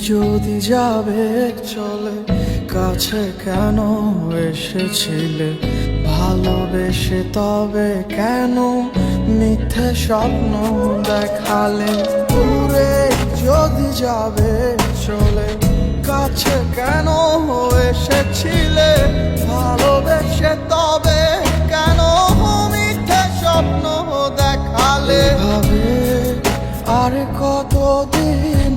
যদি যাবে চলে কাছে কেন এসেছিলে ভালোবেসে তবে কেন মিথ্যে স্বপ্ন দেখালে দূরে যদি যাবে চলে কাছে কেন এসেছিলে ভালোবেসে তবে কেন মিথ্যে স্বপ্ন দেখালে ভাবে আর কতদিন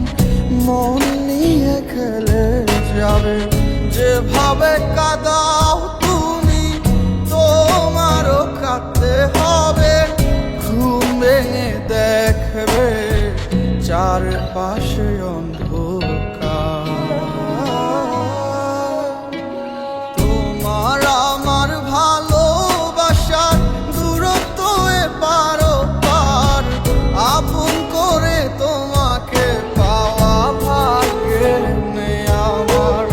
মন নিয়ে খেলে যাবে যেভাবে কাঁদাও তুমি তোমারও কাঁদতে হবে ঘুম ভেঙে দেখবে চারপাশে অন্ধকার তোমার আমার ভালোবাসার দূরত্ব এপারো পার আপন করে তোমাকে পাওয়া ভাগ্যে নেই আমার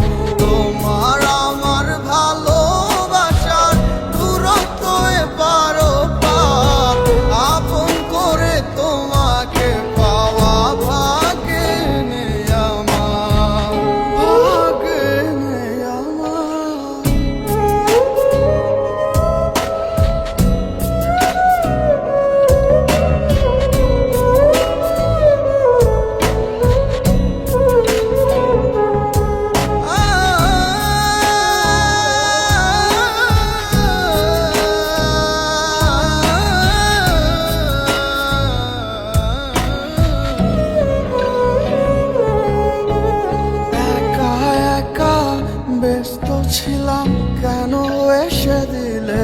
তোমার আমার ভালোবাসার দূরত্ব এপারো পার আপন করে তোমাকে পাওয়া ভাগ্যে নেই আমার ভাগ্যে নেই আমার ব্যস্ত ছিলাম কেন এসে দিলে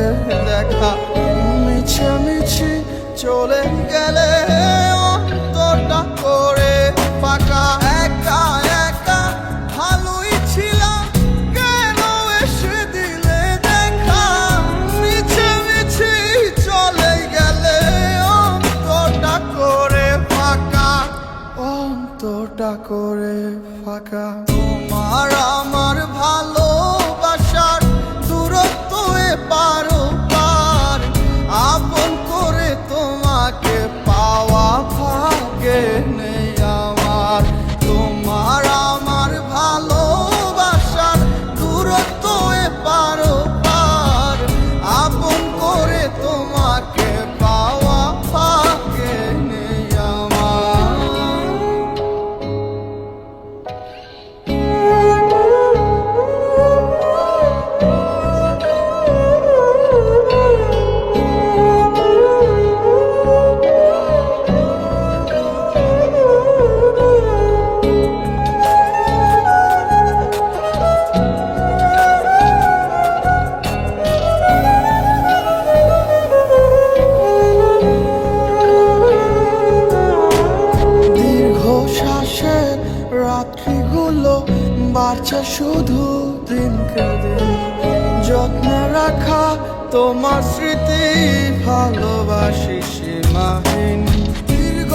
দেখা মিছামিছি চলে গেলে অন্তরটা করে ফাঁকা একা একা ভালোই ছিলাম কেন এসে দিলে দেখা মিছামিছি চলে গেলে অন্তরটা করে ফাঁকা অন্তরটা করে ফাঁকা তোমার আমার ভালোবাসার দূরত্ব এপারো পার আপন করে তোমাকে পাওয়া ভাগ্যে নেই আমার তোমার আমার ভালোবাসার দূরত্ব এপারো পার আপন করে তোমাকে পাওয়া ভাগ্যে নেই আমার রাত্রিগুলো বাড়ছে শুধু দিনকে দিন যত্নে রাখা তোমার স্মৃতি ভালোবাসি সীমাহীন দীর্ঘ